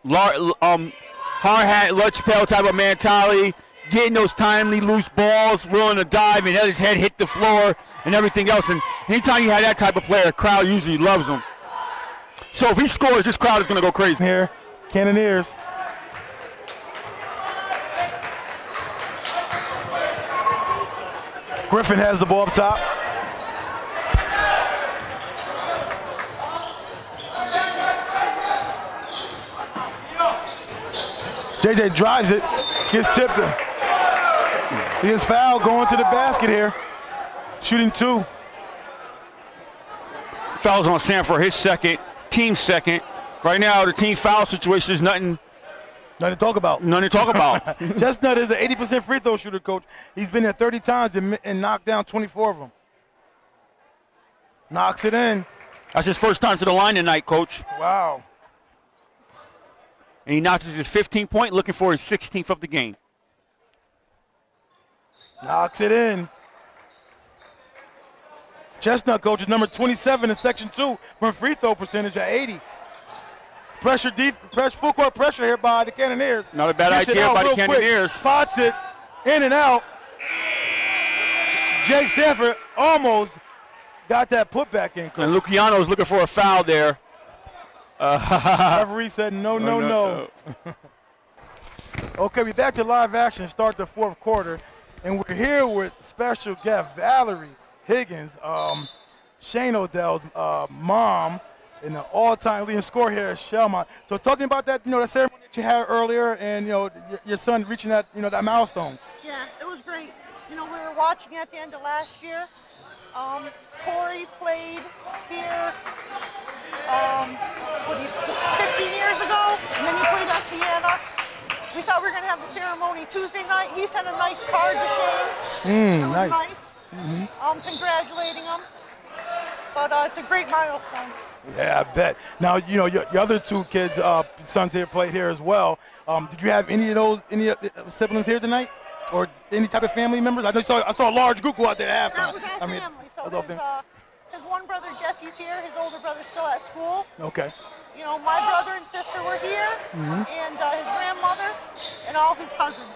Hard hat, lunch pail type of mentality, getting those timely loose balls, willing to dive and let his head hit the floor and everything else. And anytime you have that type of player, the crowd usually loves him. So if he scores, this crowd is going to go crazy. Here, Cannoneers. Griffin has the ball up top. JJ drives it, gets tipped. He is fouled, going to the basket here. Shooting 2. Fouls on Sanford, his second, team second. Right now, the team foul situation is nothing to talk about. Nothing to talk about. Chestnut is an 80% free throw shooter, coach. He's been there 30 times and knocked down 24 of them. Knocks it in. That's his first time to the line tonight, coach. Wow. And he knocks his 15-point, looking for his 16th of the game. Knocks it in. Chestnut, coach, is number 27 in Section 2 from free throw percentage at 80. Full court pressure here by the Cannoneers. Not a bad idea by the Cannoneers. Spots it in and out. Jake Sanford almost got that putback in, coach. And Luciano is looking for a foul there. Referee said no. Okay, we're back to live action. Start the fourth quarter. And we're here with special guest Valerie Higgins, Shane Odell's mom, and the all-time leading scorer here at Schalmont. So talking about that, that ceremony that you had earlier, and your son reaching that, that milestone. Yeah, it was great. We were watching at the end of last year, Corey played here 15 years ago, and then he played at Siena. We thought we were going to have the ceremony Tuesday night. He sent a nice card to Shane. That was nice. Congratulating him. But it's a great milestone. Yeah, I bet. Now, you know, your other two kids, sons here, played here as well. Did you have any siblings here tonight? Or any type of family members? I saw a large group go out there at halftime. That was all family. So his one brother Jesse's here. His older brother's still at school. Okay. You know, my brother and sister were here, and his grandmother, and all his cousins.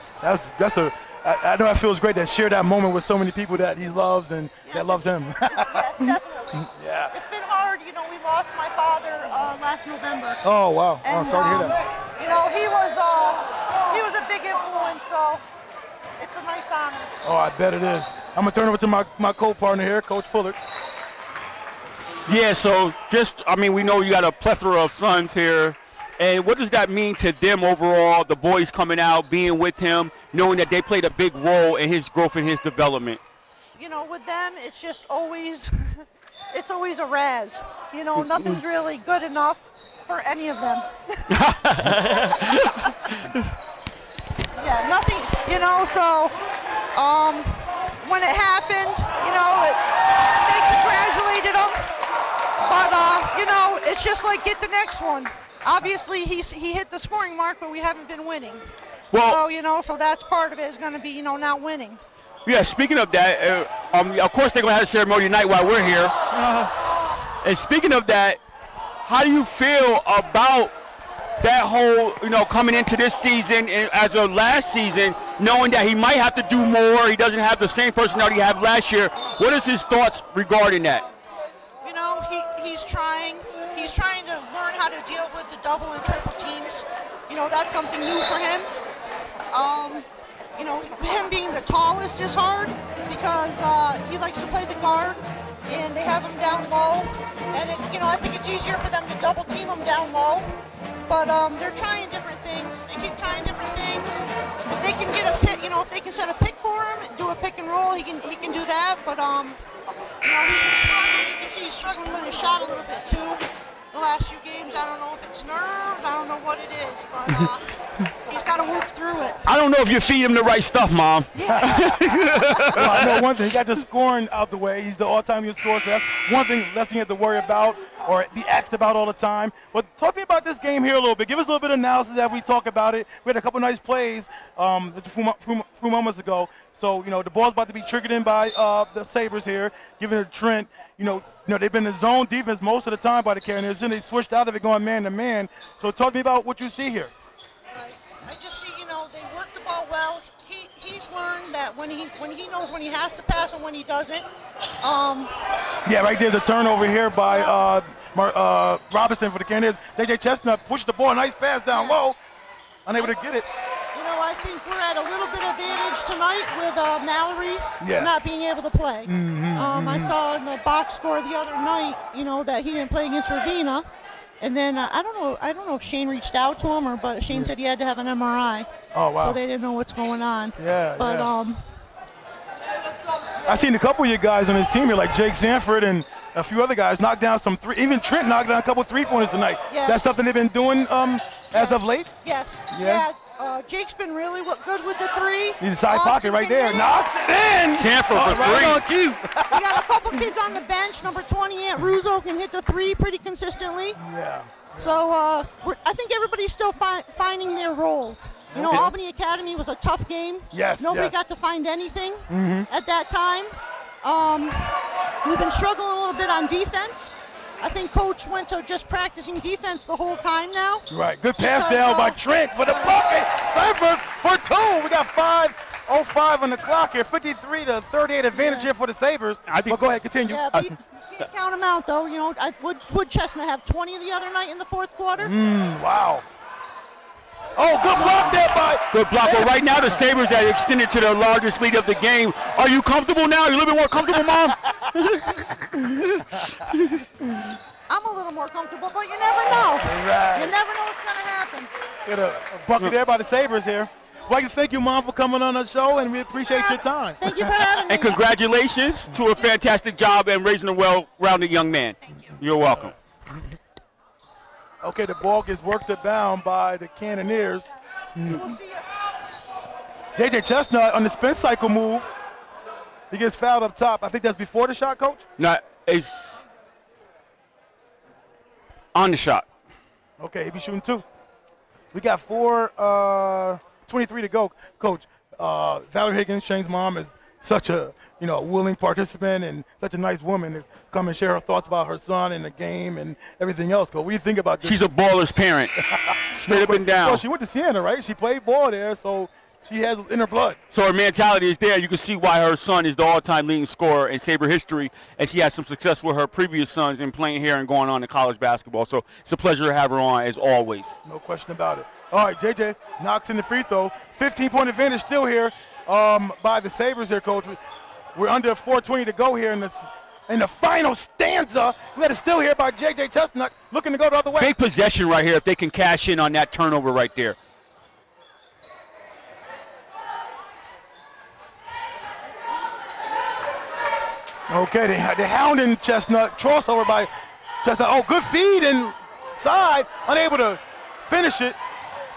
I know it feels great to share that moment with so many people that he loves and that loves him. Yes, definitely. Yeah. It's been hard. You know, we lost my father last November. Oh wow! And, sorry to hear that. You know, he was a big influence. So it's a nice honor. Oh, I bet it is. I'm gonna turn over to my co-partner here, Coach Fuller. Yeah, so we know you got a plethora of sons here. And what does that mean to them overall, the boys coming out, being with him, knowing that they played a big role in his growth and his development? You know, with them, it's just always, it's always a razz. You know, nothing's really good enough for any of them. Yeah, nothing, you know, so when it happened, you know, they congratulated him. But, you know, it's just like get the next one. Obviously, he hit the scoring mark, but we haven't been winning. Well, so, you know, so that's part of it is going to be, you know, not winning. Yeah, speaking of that, of course they're going to have a ceremony tonight while we're here. And speaking of that, how do you feel about that whole, you know, coming into this season and as of last season, knowing that he might have to do more, he doesn't have the same personality he had last year. What is his thoughts regarding that? You know, he's trying to learn how to deal with the double and triple teams. You know, that's something new for him. You know, him being the tallest is hard because he likes to play the guard and they have him down low. And, you know, I think it's easier for them to double team him down low. But they're trying different things. They keep trying different things. If they can get a pick, you know, if they can set a pick for him, do a pick and roll, he can do that. But you know, he's been struggling. You can see he's struggling with his shot a little bit too. The last few games, I don't know if it's nerves, I don't know what it is, but he's got to work through it. I don't know if you feed him the right stuff, Mom. Yeah. Well, I know one thing, he got the scoring out the way. He's the all-time leading scorer, so that's one thing less thing you have to worry about or be asked about all the time. But talk to me about this game here a little bit. Give us a little bit of analysis as we talk about it. We had a couple nice plays a few moments ago. So, you know, the ball's about to be triggered in by the Sabres here, giving it to Trent. You know, they've been in zone defense most of the time by the Cannoneers, and they switched out of it going man-to-man. So talk to me about what you see here. Right. I just see, you know, they work the ball well. He's learned that when he knows when he has to pass and when he doesn't. Yeah, right there's a turnover here by Robinson for the Cannoneers. J.J. Chestnut pushed the ball, nice pass down low, unable to get it. You know, I think we're at a little bit of advantage tonight with Mallory not being able to play. I saw in the box score the other night, you know, that he didn't play against Ravina. And then I don't know if Shane reached out to him but Shane said he had to have an MRI. Oh wow! So they didn't know what's going on. Yeah. But I've seen a couple of you guys on his team here, like Jake Sanford and a few other guys, knock down some three. Even Trent knocked down a couple 3-pointers tonight. Yeah. That's something they've been doing as of late. Yes. Yeah. Jake's been really good with the three. He's a side pocket right there. Knocks it in. Sanford for right three. on cue. We got a couple kids on the bench. Number 28, Russo, can hit the three pretty consistently. Yeah. So I think everybody's still finding their roles. You know, Albany Academy was a tough game. Yes. Nobody got to find anything at that time. We've been struggling a little bit on defense. I think Coach went to just practicing defense the whole time now. Right. Good pass down by Trent for the bucket. Sanford for two. We got 5:05 on the clock here. 53 to 38 advantage here for the Sabres. But go ahead, continue. Yeah, you can't count them out though. You know, would Chestnut have 20 the other night in the fourth quarter? Wow. Oh, good block there by. Good block. Well, right now the Sabres have extended to their largest lead of the game. Are you comfortable now? You a little bit more comfortable, Mom? I'm a little more comfortable, but you never know. Right. You never know what's going to happen. Get a bucket there by the Sabres here. I'd like to thank you, Mom, for coming on our show, and we appreciate your time. Thank you for having me. And congratulations to a fantastic job and raising a well-rounded young man. Thank you. You're welcome. Okay, the ball gets worked down by the Cannoneers. We'll see you. J.J. Chestnut on the spin cycle move. He gets fouled up top. I think that's before the shot, Coach? No, it's on the shot. Okay, he be shooting 2. We got 4:23 to go, Coach. Valerie Higgins, Shane's mom, is such a willing participant and such a nice woman to come and share her thoughts about her son and the game and everything else. Coach, what do you think about this? She's a baller's parent, straight up and down. Well, she went to Siena, right? She played ball there, so she has it in her blood. So her mentality is there. You can see why her son is the all-time leading scorer in Sabre history, and she had some success with her previous sons in playing here and going on to college basketball. So it's a pleasure to have her on, as always. No question about it. All right, JJ knocks in the free throw. 15-point advantage still here by the Sabres here, Coach. We're under 4:20 to go here in the final stanza. We got it still here by J.J. Chestnut, looking to go the other way. Big possession right here if they can cash in on that turnover right there. Okay, they're hounding Chestnut. Crossover by Chestnut. Oh, good feed inside. Unable to finish it.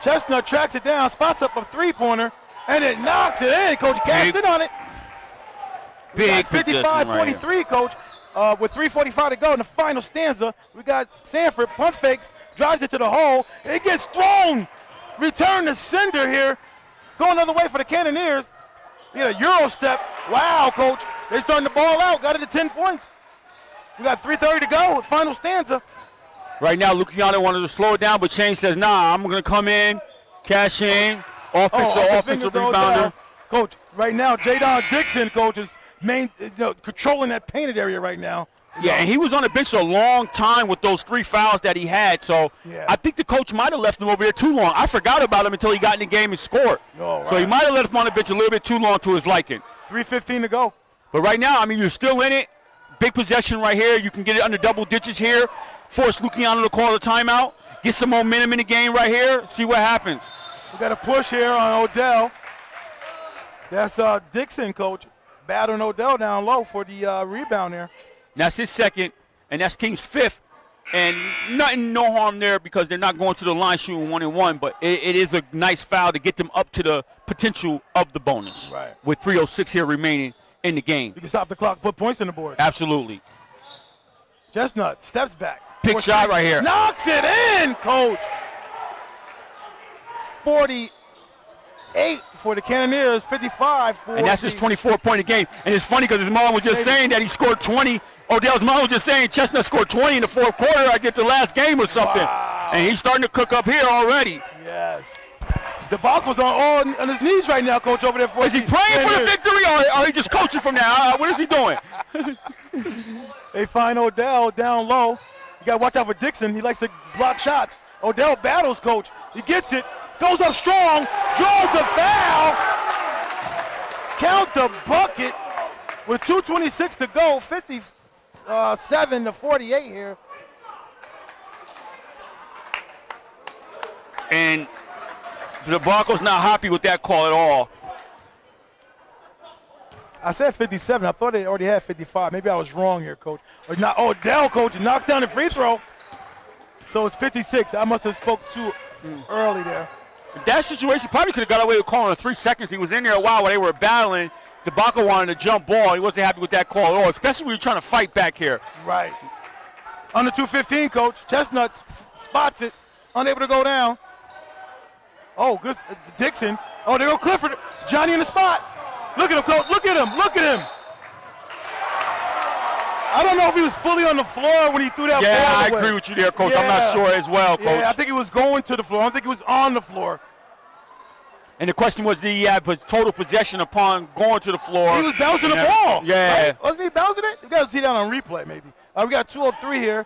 Chestnut tracks it down, spots up a three-pointer, and it knocks it in. Coach cast in on it. Big 55-43, right, Coach. With 3:45 to go in the final stanza, we got Sanford pump fakes, drives it to the hole. It gets thrown. Return to sender here. Going the other way for the Cannoneers. We got a Euro step. Wow, Coach. They're starting the ball out. Got it to 10 points. We got 3:30 to go. Final stanza. Right now, Luciano wanted to slow it down, but Shane says, nah, I'm going to come in, cash in, offensive rebounder. Coach, right now, Jadon Dixon, Coach, is controlling that painted area right now. Yeah, and he was on the bench a long time with those 3 fouls that he had, so yeah. I think the coach might have left him over there too long. I forgot about him until he got in the game and scored. Oh, right. So he might have left him on the bench a little bit too long to his liking. 3:15 to go. But right now, I mean, you're still in it. Big possession right here. You can get it under double digits here. Force Luciano to call the timeout. Get some momentum in the game right here. See what happens. We got a push here on Odell. That's Dixon, Coach, battling Odell down low for the rebound there. That's his second, and that's team's 5th. And no harm there because they're not going to the line shooting 1-and-1, but it is a nice foul to get them up to the potential of the bonus. Right. With 3:06 here remaining in the game. You can stop the clock, put points on the board. Absolutely. Chestnut steps back. Big shot right here. Knocks it in, Coach. 48 for the Cannoneers, 55 for And that's his 24-point a game. And it's funny because his mom was just saying that he scored 20. Odell's mom was just saying Chestnut scored 20 in the 4th quarter. I get the last game or something. Wow. And he's starting to cook up here already. Yes. DeBacle's on his knees right now, Coach, over there. Is he praying for the victory or he just coaching from now? What is he doing? They find Odell down low. You got to watch out for Dixon. He likes to block shots. Odell battles, Coach. He gets it, goes up strong, draws the foul. Count the bucket with 2:26 to go, 57 to 48 here. And DeBacle's not happy with that call at all. I said 57. I thought they already had 55. Maybe I was wrong here, Coach. Or not, Odell, Coach, knocked down the free throw. So it's 56. I must have spoke too early there. That situation probably could have got away with calling it 3 seconds. He was in there a while they were battling. DeBacle wanted to jump ball. He wasn't happy with that call at all, especially when you're trying to fight back here. Right. Under 2:15, Coach. Chestnut spots it, unable to go down. Oh, good. Dixon. Oh, there go Clifford. Johnny in the spot. Look at him, Coach. Look at him. Look at him. I don't know if he was fully on the floor when he threw that ball away. Yeah, I agree with you there, Coach. Yeah. I'm not sure as well, Coach. Yeah, I think he was going to the floor. I don't think he was on the floor. And the question was, did he have total possession upon going to the floor? He was bouncing the ball. Yeah. Right? Wasn't he bouncing it? You got to see that on replay, maybe. We got 2:03 here.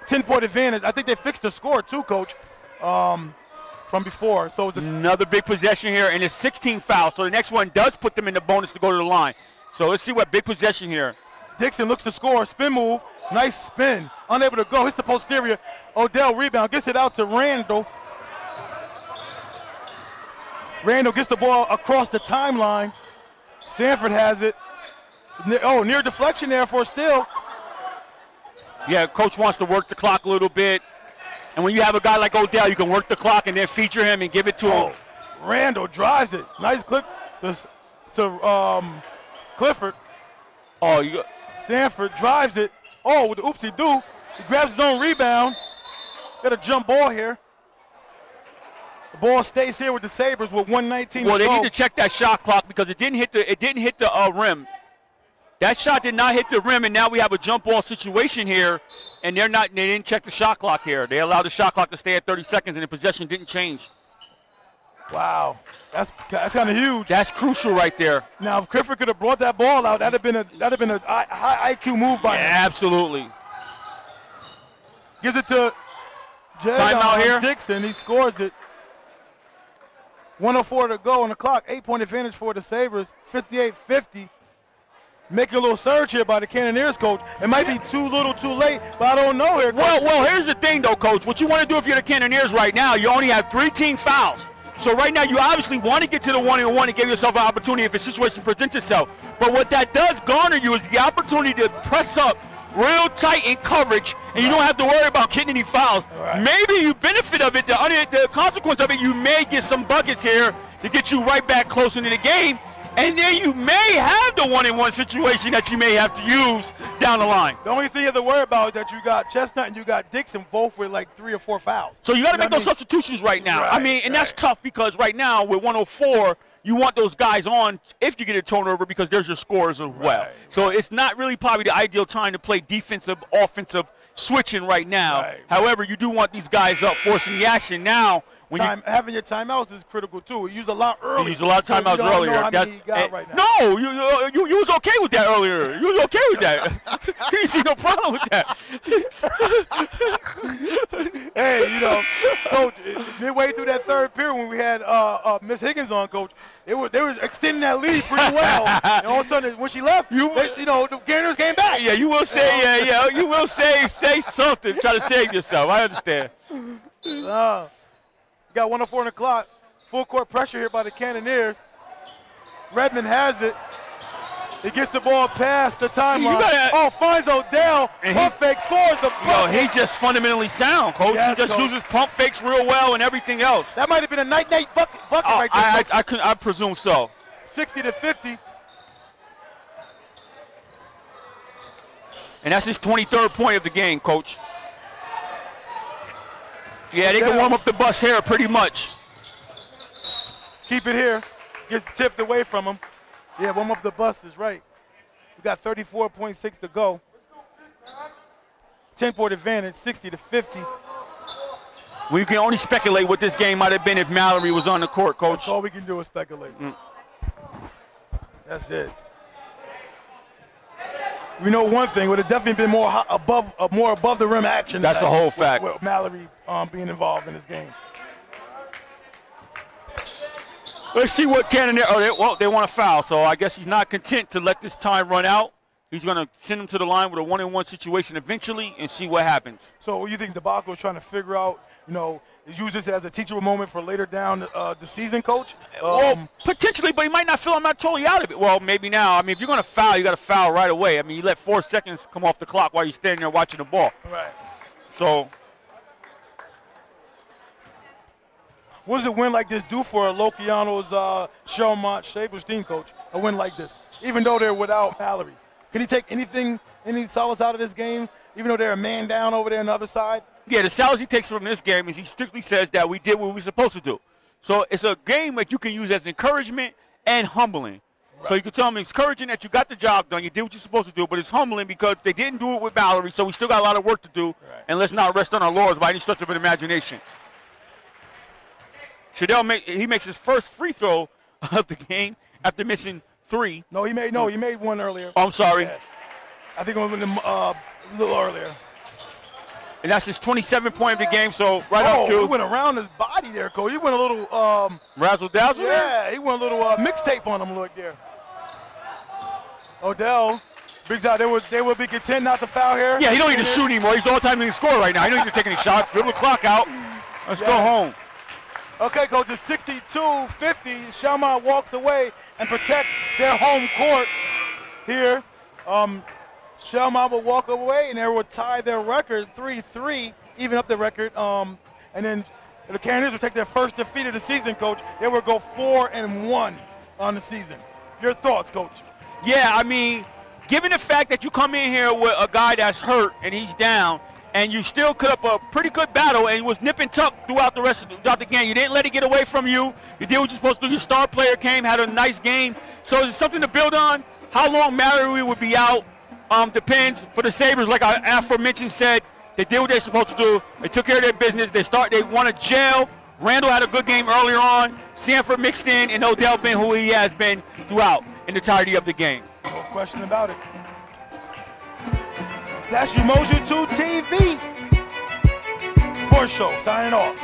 10-point advantage. I think they fixed the score, too, Coach, from before. So it's another big possession here, and it's 16 fouls. So the next one does put them in the bonus to go to the line. So let's see what big possession here. Dixon looks to score. Spin move. Nice spin. Unable to go. Hits the posterior. Odell rebound. Gets it out to Randall. Randall gets the ball across the timeline. Sanford has it. Oh, near deflection there for a steal. Yeah, coach wants to work the clock a little bit. And when you have a guy like Odell, you can work the clock and then feature him and give it to him. Randall drives it. Nice click to Clifford. Oh, Sanford drives it. Oh, with the oopsie-doo. He grabs his own rebound. Got a jump ball here. The ball stays here with the Sabres with 1:19 to go. Well, they need to check that shot clock because it didn't hit the rim. That shot did not hit the rim, and now we have a jump ball situation here, and they didn't check the shot clock here. They allowed the shot clock to stay at 30 seconds, and the possession didn't change. Wow, that's kind of huge. That's crucial right there. Now, if Clifford could have brought that ball out, that'd have been a high IQ move by him. Absolutely. Gives it to Timeout here. Dixon. He scores it. 1:04 to go on the clock. 8-point advantage for the Sabres. 58-50. Making a little surge here by the Cannoneers, coach. It might be too little, too late, but I don't know here. Well, here's the thing, though, coach. What you want to do if you're the Cannoneers right now, you only have 3 team fouls. So right now, you obviously want to get to the 1-and-1 and give yourself an opportunity if a situation presents itself. But what that does garner you is the opportunity to press up real tight in coverage, and you don't have to worry about getting any fouls. Right. Maybe you benefit of it. The consequence of it, you may get some buckets here to get you right back close into the game. And then you may have the 1-and-1 situation that you may have to use down the line. The only thing you have to worry about is that you got Chestnut and you got Dixon both with like 3 or 4 fouls. So you got to make those substitutions right now. Right, and that's tough because right now with 104, you want those guys on if you get a turnover because there's your scores as well. Right. So it's not really probably the ideal time to play defensive, offensive switching right now. Right. However, you do want these guys up forcing the action now. When having your timeouts is critical too. We use a lot earlier. You used a lot of timeouts earlier. Know how many you got right now. No, you was okay with that earlier. You was okay with that. You didn't see no problem with that. Hey, Coach, midway through that third period when we had Miss Higgins on, Coach, they was extending that lead pretty well. And all of a sudden, when she left, the Cannoneers came back. Yeah, you will say, you will say something, try to save yourself. I understand. Got 1:04 on the clock. Full court pressure here by the Cannoneers. Redmond has it. He gets the ball past the timeline. Finds Odell. Pump fake, scores the bucket. He just fundamentally sound, Coach. Yes, he just uses pump fakes real well and everything else. That might have been a night-night bucket right there. I presume so. 60-50. And that's his 23rd point of the game, Coach. Yeah, they can warm up the bus here pretty much. Keep it here. Gets tipped away from him. Yeah, warm up the bus is right. We got 34.6 to go. 10-point advantage, 60-50. We can only speculate what this game might have been if Mallory was on the court, Coach. That's all we can do is speculate. That's it. We know one thing, would have definitely been more above the rim action. That's the whole fact. With Mallory being involved in this game. Let's see what Cannoneers. They want a foul, so I guess he's not content to let this time run out. He's going to send him to the line with a 1-and-1 situation eventually and see what happens. So you think DeBacco is trying to figure out, use this as a teachable moment for later down the season, Coach? Well, potentially, but he might not feel I'm not totally out of it. Well, maybe now. I mean, if you're going to foul, you got to foul right away. I mean, you let 4 seconds come off the clock while you're standing there watching the ball. Right. So. What does a win like this do for Lokiano's Schalmont Sabres team, Coach? A win like this, even though they're without Mallory. Can he take any solace out of this game, even though they're a man down over there on the other side? Yeah, the solace he takes from this game is he strictly says that we did what we were supposed to do. So it's a game that you can use as encouragement and humbling. Right. So you can tell them it's encouraging that you got the job done, you did what you're supposed to do, but it's humbling because they didn't do it with Mallory, so we still got a lot of work to do, and let's not rest on our laurels by any stretch of an imagination. Shadell makes his first free throw of the game after missing 3. No, he made one earlier. Oh, I'm sorry. Yeah. I think it was a little earlier. And that's his 27th point of the game, so right on cue. He went around his body there, Coach. He went a little razzle-dazzle there? Yeah, he went a little mixtape on him, look there. Odell brings out, they will be content not to foul here. Yeah, he don't need to shoot anymore. He's all time leading scorer right now. He don't need to take any shots. Dribble the clock out. Let's go home. Okay, Coach, it's 62-50. Schalmont walks away and protect their home court here. Schalmont will walk away and they will tie their record 3-3, even up the record. And then the Cannoneers will take their first defeat of the season, Coach. They will go 4-1 on the season. Your thoughts, Coach? Yeah, I mean, given the fact that you come in here with a guy that's hurt and he's down, and you still put up a pretty good battle, and it was nip and tuck throughout the game. You didn't let it get away from you. You did what you're supposed to do. Your star player came, had a nice game. So it's something to build on. How long Mallory would be out depends. For the Sabres, like I aforementioned said, they did what they're supposed to do. They took care of their business. They won a jail. Randall had a good game earlier on. Sanford mixed in, and Odell been who he has been throughout in the entirety of the game. No question about it. That's Umoja 2 TV Sports Show signing off.